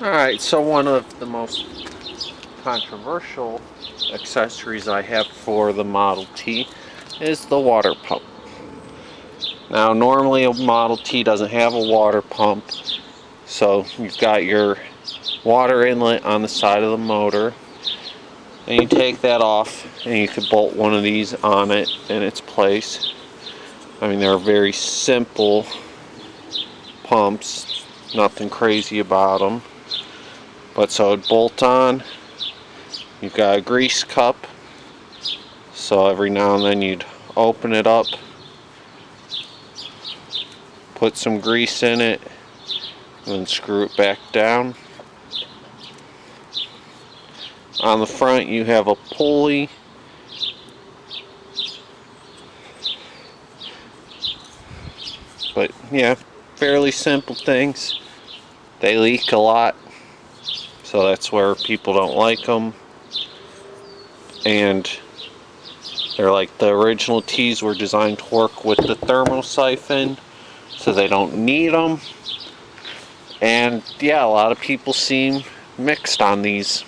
Alright, so one of the most controversial accessories I have for the Model T is the water pump. Now normally a Model T doesn't have a water pump, so you've got your water inlet on the side of the motor, and you take that off and you could bolt one of these on it in its place. I mean, they're very simple pumps, nothing crazy about them. But so it'd bolt on. You've got a grease cup, so every now and then you'd open it up, put some grease in it, and then screw it back down. On the front you have a pulley. But yeah, fairly simple things. They leak a lot, so that's where people don't like them. And they're like, the original T's were designed to work with the thermosiphon, so they don't need them. And yeah, a lot of people seem mixed on these.